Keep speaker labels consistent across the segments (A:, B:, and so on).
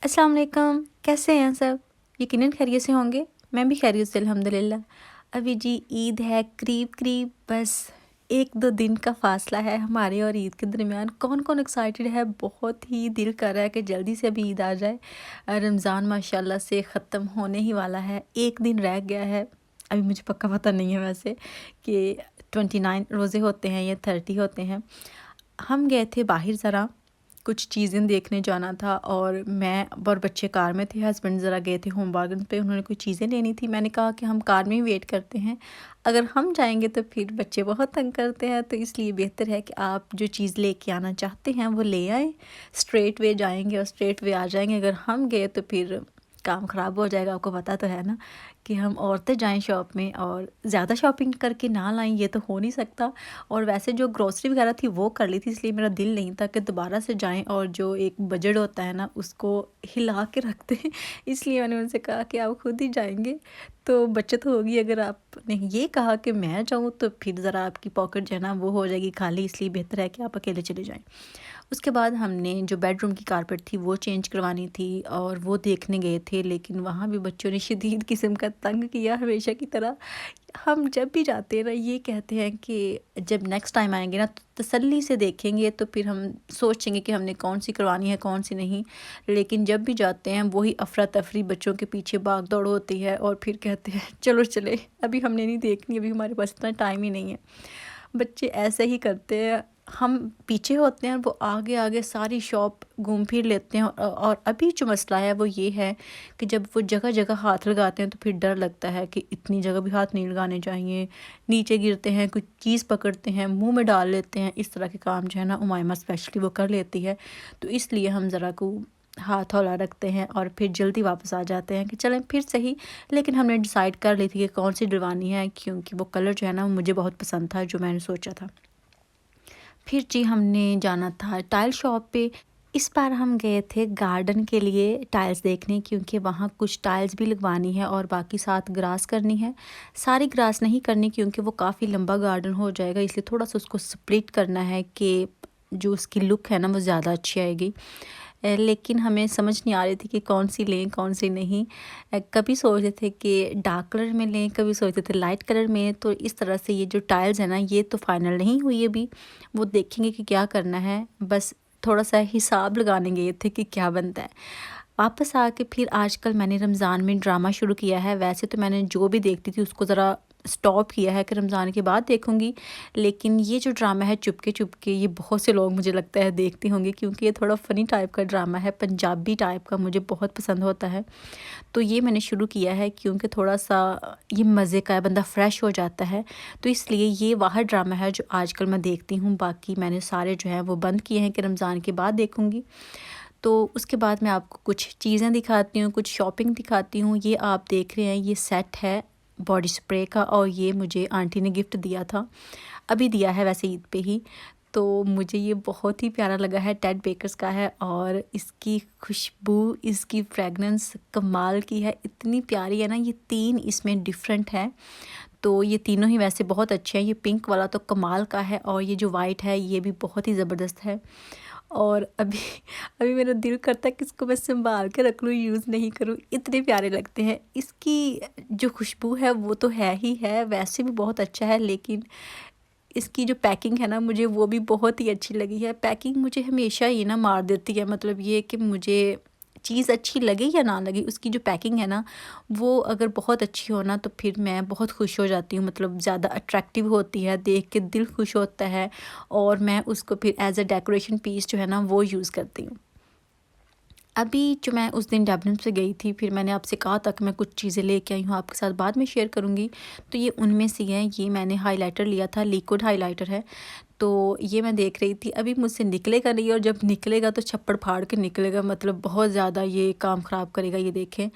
A: अस्सलाम वालेकुम, कैसे हैं सब? यकीनन खैरियत से होंगे। मैं भी खैरियत से अल्हम्दुलिल्लाह। अभी जी ईद है करीब-करीब बस 1-2 दिन का फ़ासला है हमारे और ईद के दरमियान। कौन-कौन एक्साइटेड है? बहुत ही दिल कर रहा है कि जल्दी से अभी ईद आ जाए। रमज़ान माशाल्लाह से ख़त्म होने ही वाला है। 1 दिन रह गया है। अभी मुझे पक्का पता नहीं है वैसे कि 29 रोज़े होते हैं या 30 होते हैं। हम गए थे बाहर ज़रा, कुछ चीज़ें देखने जाना था और मैं और बच्चे कार में थे। हस्बैंड ज़रा गए थे होम बार्गन पे, उन्होंने कुछ चीज़ें लेनी थी। मैंने कहा कि हम कार में ही वेट करते हैं, अगर हम जाएंगे तो फिर बच्चे बहुत तंग करते हैं, तो इसलिए बेहतर है कि आप जो चीज़ लेके आना चाहते हैं वो ले आएँ। स्ट्रेट वे जाएंगे और स्ट्रेट वे आ जाएंगे। अगर हम गए तो फिर काम ख़राब हो जाएगा। आपको पता तो है ना कि हम औरतें जाएं शॉप में और ज़्यादा शॉपिंग करके ना लाएं, ये तो हो नहीं सकता। और वैसे जो ग्रोसरी वगैरह थी वो कर ली थी, इसलिए मेरा दिल नहीं था कि दोबारा से जाएं और जो एक बजट होता है ना उसको हिला के रखते हैं। इसलिए मैंने उनसे कहा कि आप खुद ही जाएंगे तो बचत होगी। अगर आपने ये कहा कि मैं जाऊं तो फिर ज़रा आपकी पॉकेट जो है ना वो हो जाएगी खाली, इसलिए बेहतर है कि आप अकेले चले जाएं। उसके बाद हमने जो बेडरूम की कारपेट थी वो चेंज करवानी थी और वो देखने गए थे, लेकिन वहाँ भी बच्चों ने शदीद किस्म का तंग किया हमेशा की तरह। हम जब भी जाते हैं ना ये कहते हैं कि जब नेक्स्ट टाइम आएंगे ना तो तसल्ली से देखेंगे, तो फिर हम सोचेंगे कि हमने कौन सी करवानी है कौन सी नहीं। लेकिन जब भी जाते हैं वही अफरा तफरी बच्चों के पीछे भाग दौड़ होती है और फिर कहते हैं चलो चले, अभी हमने नहीं देखनी, अभी हमारे पास इतना टाइम ही नहीं है। बच्चे ऐसे ही करते हैं, हम पीछे होते हैं और वो आगे आगे सारी शॉप घूम फिर लेते हैं। और अभी जो मसला है वो ये है कि जब वो जगह जगह हाथ लगाते हैं तो फिर डर लगता है कि इतनी जगह भी हाथ नहीं लगाने चाहिए। नीचे गिरते हैं, कुछ चीज़ पकड़ते हैं, मुंह में डाल लेते हैं। इस तरह के काम जो है ना उमायमा स्पेशली वो कर लेती है, तो इसलिए हम ज़रा को हाथ हौला रखते हैं और फिर जल्दी वापस आ जाते हैं कि चलें फिर सही। लेकिन हमने डिसाइड कर ली थी कि कौन सी डलवानी है, क्योंकि वो कलर जो है ना वो मुझे बहुत पसंद था जो मैंने सोचा था। फिर जी हमने जाना था टाइल शॉप पे। इस बार हम गए थे गार्डन के लिए टाइल्स देखने, क्योंकि वहाँ कुछ टाइल्स भी लगवानी है और बाकी साथ ग्रास करनी है। सारी ग्रास नहीं करनी क्योंकि वो काफ़ी लंबा गार्डन हो जाएगा, इसलिए थोड़ा सा उसको स्प्लिट करना है कि जो उसकी लुक है ना वो ज़्यादा अच्छी आएगी। लेकिन हमें समझ नहीं आ रही थी कि कौन सी लें कौन सी नहीं। कभी सोचते थे कि डार्क कलर में लें, कभी सोचते थे लाइट कलर में। तो इस तरह से ये जो टाइल्स है ना ये तो फाइनल नहीं हुई अभी, वो देखेंगे कि क्या करना है। बस थोड़ा सा हिसाब लगाने गए थे कि क्या बनता है। वापस आके फिर आजकल मैंने रमज़ान में ड्रामा शुरू किया है। वैसे तो मैंने जो भी देखती थी उसको ज़रा स्टॉप किया है कि रमज़ान के बाद देखूंगी, लेकिन ये जो ड्रामा है चुपके चुपके ये बहुत से लोग मुझे लगता है देखते होंगे, क्योंकि ये थोड़ा फ़नी टाइप का ड्रामा है, पंजाबी टाइप का, मुझे बहुत पसंद होता है। तो ये मैंने शुरू किया है क्योंकि थोड़ा सा ये मज़े का है, बंदा फ्रेश हो जाता है। तो इसलिए ये वाह ड्रामा है जो आजकल मैं देखती हूँ। बाकी मैंने सारे जो हैं वो बंद किए हैं कि रमज़ान के बाद देखूँगी। तो उसके बाद मैं आपको कुछ चीज़ें दिखाती हूँ, कुछ शॉपिंग दिखाती हूँ। ये आप देख रहे हैं ये सेट है बॉडी स्प्रे का और ये मुझे आंटी ने गिफ्ट दिया था, अभी दिया है वैसे ईद पे ही। तो मुझे ये बहुत ही प्यारा लगा है, टेड बेकर्स का है और इसकी खुशबू, इसकी फ्रेगनेंस कमाल की है, इतनी प्यारी है ना। ये 3 इसमें डिफरेंट है, तो ये तीनों ही वैसे बहुत अच्छे हैं। ये पिंक वाला तो कमाल का है और ये जो वाइट है ये भी बहुत ही ज़बरदस्त है। और अभी अभी मेरा दिल करता है कि इसको मैं संभाल के रख लूँ, यूज़ नहीं करूँ, इतने प्यारे लगते हैं। इसकी जो खुशबू है वो तो है ही है, वैसे भी बहुत अच्छा है, लेकिन इसकी जो पैकिंग है ना मुझे वो भी बहुत ही अच्छी लगी है। पैकिंग मुझे हमेशा ही ना मार देती है, मतलब ये कि मुझे चीज़ अच्छी लगे या ना लगे, उसकी जो पैकिंग है ना वो अगर बहुत अच्छी हो ना तो फिर मैं बहुत खुश हो जाती हूँ, मतलब ज़्यादा अट्रैक्टिव होती है, देख के दिल खुश होता है और मैं उसको फिर एज अ डेकोरेशन पीस जो है ना वो यूज़ करती हूँ। अभी जो मैं उस दिन डेबलिन से गई थी, फिर मैंने आपसे कहा था कि मैं कुछ चीज़ें लेके आई हूँ, आपके साथ बाद में शेयर करूँगी। तो ये उनमें से हैं। ये मैंने हाइलाइटर लिया था, लिक्विड हाइलाइटर है। तो ये मैं देख रही थी, अभी मुझसे निकलेगा नहीं और जब निकलेगा तो छप्पड़ फाड़ के निकलेगा, मतलब बहुत ज़्यादा ये काम ख़राब करेगा, ये देखें।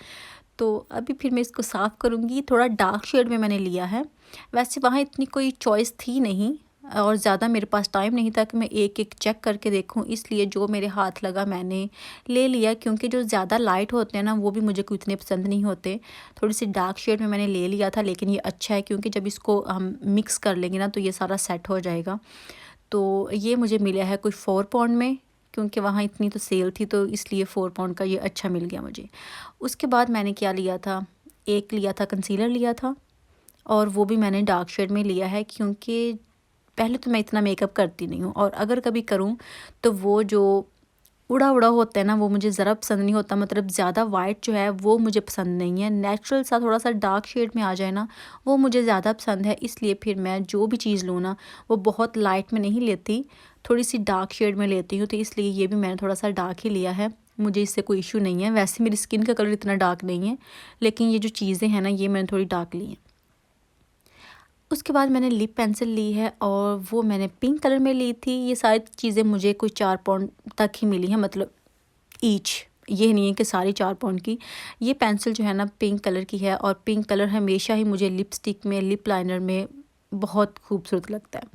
A: तो अभी फिर मैं इसको साफ़ करूँगी। थोड़ा डार्क शेड में मैंने लिया है, वैसे वहाँ इतनी कोई चॉइस थी नहीं और ज़्यादा मेरे पास टाइम नहीं था कि मैं एक एक चेक करके देखूं, इसलिए जो मेरे हाथ लगा मैंने ले लिया। क्योंकि जो ज़्यादा लाइट होते हैं ना वो भी मुझे कोई इतने पसंद नहीं होते, थोड़ी सी डार्क शेड में मैंने ले लिया था। लेकिन ये अच्छा है क्योंकि जब इसको हम मिक्स कर लेंगे ना तो ये सारा सेट हो जाएगा। तो ये मुझे मिला है कुछ 4 पाउंड में, क्योंकि वहाँ इतनी तो सेल थी, तो इसलिए 4 पाउंड का ये अच्छा मिल गया मुझे। उसके बाद मैंने क्या लिया था, एक लिया था कंसीलर लिया था, और वो भी मैंने डार्क शेड में लिया है, क्योंकि पहले तो मैं इतना मेकअप करती नहीं हूँ, और अगर कभी करूँ तो वो जो उड़ा उड़ा होता है ना, वो मुझे ज़रा पसंद नहीं होता। मतलब ज़्यादा वाइट जो है वो मुझे पसंद नहीं है, नेचुरल सा थोड़ा सा डार्क शेड में आ जाए ना, वो मुझे ज़्यादा पसंद है। इसलिए फिर मैं जो भी चीज़ लूँ ना, वो बहुत लाइट में नहीं लेती, थोड़ी सी डार्क शेड में लेती हूँ। तो इसलिए ये भी मैंने थोड़ा सा डार्क ही लिया है, मुझे इससे कोई इशू नहीं है। वैसे मेरी स्किन का कलर इतना डार्क नहीं है, लेकिन ये जो चीज़ें हैं ना, ये मैंने थोड़ी डार्क ली हैं। उसके बाद मैंने लिप पेंसिल ली है, और वो मैंने पिंक कलर में ली थी। ये सारी चीज़ें मुझे कोई 4 पाउंड तक ही मिली हैं, मतलब ईच, ये नहीं है कि सारी 4 पाउंड की। ये पेंसिल जो है ना पिंक कलर की है, और पिंक कलर हमेशा ही मुझे लिपस्टिक में, लिप लाइनर में बहुत खूबसूरत लगता है।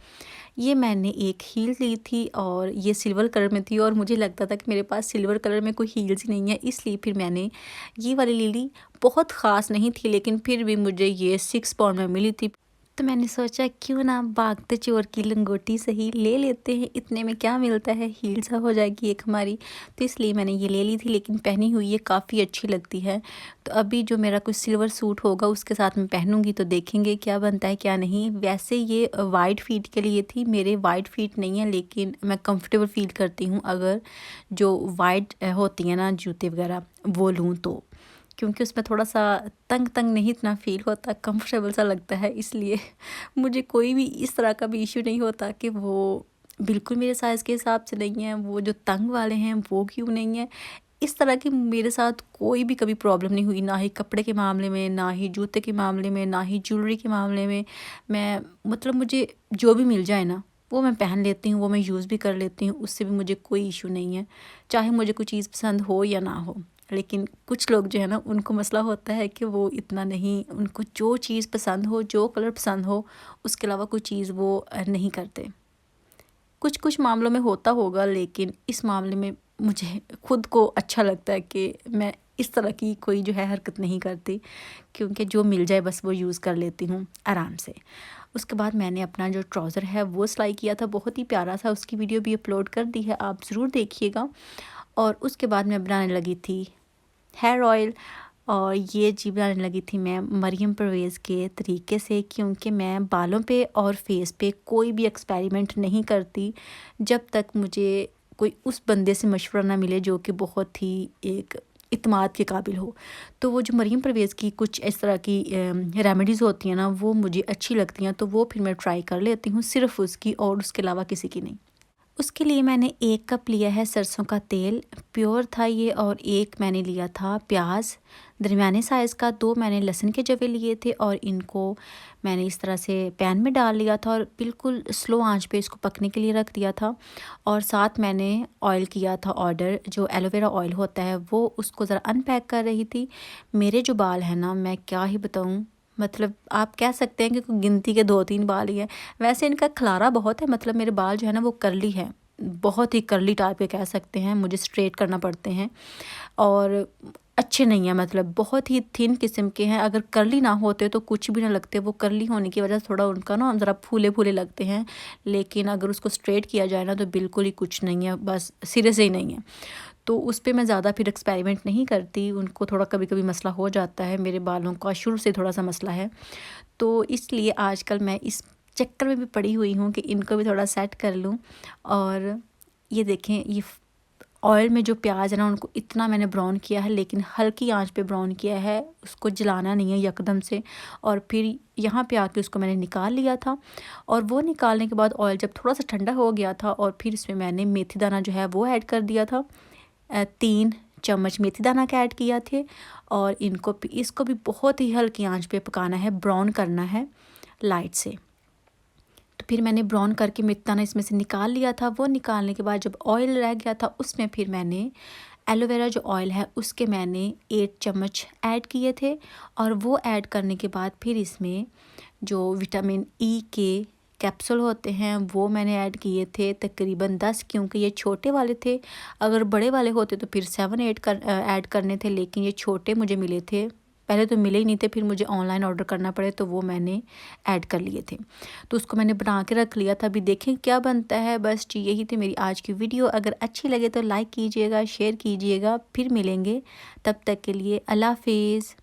A: ये मैंने एक हील ली थी, और ये सिल्वर कलर में थी, और मुझे लगता था कि मेरे पास सिल्वर कलर में कोई हील्स ही नहीं है, इसलिए फिर मैंने ये वाली ले ली। बहुत ख़ास नहीं थी, लेकिन फिर भी मुझे ये 6 पाउंड में मिली थी। तो मैंने सोचा क्यों ना भागते चोर की लंगोटी सही ले लेते हैं, इतने में क्या मिलता है, हील सा हो जाएगी एक हमारी। तो इसलिए मैंने ये ले ली थी, लेकिन पहनी हुई ये काफ़ी अच्छी लगती है। तो अभी जो मेरा कुछ सिल्वर सूट होगा उसके साथ मैं पहनूंगी, तो देखेंगे क्या बनता है क्या नहीं। वैसे ये वाइट फीट के लिए थी, मेरे वाइट फीट नहीं है, लेकिन मैं कंफर्टेबल फील करती हूँ अगर जो वाइट होती है ना जूते वगैरह वो लूँ तो, क्योंकि उसमें थोड़ा सा तंग तंग नहीं इतना फ़ील होता, कंफर्टेबल सा लगता है। इसलिए मुझे कोई भी इस तरह का भी इशू नहीं होता कि वो बिल्कुल मेरे साइज़ के हिसाब से नहीं है, वो जो तंग वाले हैं वो क्यों नहीं है। इस तरह की मेरे साथ कोई भी कभी प्रॉब्लम नहीं हुई, ना ही कपड़े के मामले में, ना ही जूते के मामले में, ना ही ज्वेलरी के मामले में। मैं मतलब मुझे जो भी मिल जाए ना, वो मैं पहन लेती हूँ, वो मैं यूज़ भी कर लेती हूँ, उससे भी मुझे कोई इशू नहीं है, चाहे मुझे कोई चीज़ पसंद हो या ना हो। लेकिन कुछ लोग जो है ना, उनको मसला होता है कि वो इतना नहीं, उनको जो चीज़ पसंद हो, जो कलर पसंद हो, उसके अलावा कोई चीज़ वो नहीं करते। कुछ कुछ मामलों में होता होगा, लेकिन इस मामले में मुझे खुद को अच्छा लगता है कि मैं इस तरह की कोई जो है हरकत नहीं करती, क्योंकि जो मिल जाए बस वो यूज़ कर लेती हूँ आराम से। उसके बाद मैंने अपना जो ट्राउज़र है वो सिलाई किया था, बहुत ही प्यारा था, उसकी वीडियो भी अपलोड कर दी है, आप ज़रूर देखिएगा। और उसके बाद मैं बनाने लगी थी हेयर ऑयल, और ये जी बनाने लगी थी मैं मरियम परवेज़ के तरीके से, क्योंकि मैं बालों पे और फेस पे कोई भी एक्सपेरिमेंट नहीं करती जब तक मुझे कोई उस बंदे से मशवरा ना मिले जो कि बहुत ही एक इत्मीनान के काबिल हो। तो वो जो मरियम परवेज़ की कुछ इस तरह की रेमेडीज़ होती हैं ना, वो मुझे अच्छी लगती हैं, तो वो फिर मैं ट्राई कर लेती हूँ, सिर्फ़ उसकी, और उसके अलावा किसी की नहीं। उसके लिए मैंने 1 कप लिया है सरसों का तेल, प्योर था ये, और 1 मैंने लिया था प्याज दरमियाने साइज़ का, 2 मैंने लहसुन के जवे लिए थे, और इनको मैंने इस तरह से पैन में डाल लिया था, और बिल्कुल स्लो आंच पे इसको पकने के लिए रख दिया था। और साथ मैंने ऑयल किया था ऑर्डर, जो एलोवेरा ऑयल होता है वो, उसको ज़रा अनपैक कर रही थी। मेरे जो बाल हैं ना, मैं क्या ही बताऊँ, मतलब आप कह सकते हैं कि कोई गिनती के 2-3 बाल ही हैं। वैसे इनका खलारा बहुत है, मतलब मेरे बाल जो है ना वो कर्ली है, बहुत ही कर्ली टाइप के कह सकते हैं, मुझे स्ट्रेट करना पड़ते हैं, और अच्छे नहीं हैं, मतलब बहुत ही थिन किस्म के हैं। अगर कर्ली ना होते तो कुछ भी ना लगते, वो कर्ली होने की वजह से थोड़ा उनका ना ज़रा फूले फूले लगते हैं, लेकिन अगर उसको स्ट्रेट किया जाए ना तो बिल्कुल ही कुछ नहीं है, बस सिरे से ही नहीं है। तो उस पे मैं ज़्यादा फिर एक्सपेरिमेंट नहीं करती, उनको थोड़ा कभी कभी मसला हो जाता है, मेरे बालों का शुरू से थोड़ा सा मसला है, तो इसलिए आजकल मैं इस चक्कर में भी पड़ी हुई हूँ कि इनको भी थोड़ा सेट कर लूँ। और ये देखें, ये ऑयल में जो प्याज है ना, उनको इतना मैंने ब्राउन किया है, लेकिन हल्की आंच पे ब्राउन किया है, उसको जलाना नहीं है यकदम से। और फिर यहाँ पे आके उसको मैंने निकाल लिया था, और वो निकालने के बाद ऑयल जब थोड़ा सा ठंडा हो गया था, और फिर इसमें मैंने मेथी दाना जो है वो ऐड कर दिया था, 3 चम्मच मेथी दाना का ऐड किया थे। और इसको भी बहुत ही हल्की आंच पे पकाना है, ब्राउन करना है लाइट से। तो फिर मैंने ब्राउन करके मेथी दाना इसमें से निकाल लिया था। वो निकालने के बाद जब ऑयल रह गया था, उसमें फिर मैंने एलोवेरा जो ऑयल है उसके मैंने 8 चम्मच ऐड किए थे। और वो ऐड करने के बाद फिर इसमें जो विटामिन ई के कैप्सूल होते हैं वो मैंने ऐड किए थे, तकरीबन 10, क्योंकि ये छोटे वाले थे। अगर बड़े वाले होते तो फिर 7-8 ऐड करने थे, लेकिन ये छोटे मुझे मिले थे पहले तो मिले ही नहीं थे, फिर मुझे ऑनलाइन ऑर्डर करना पड़े तो वो मैंने ऐड कर लिए थे। तो उसको मैंने बना के रख लिया था, अभी देखें क्या बनता है। बस जी यही थी मेरी आज की वीडियो। अगर अच्छी लगे तो लाइक कीजिएगा, शेयर कीजिएगा। फिर मिलेंगे, तब तक के लिए अल्लाह हाफिज़।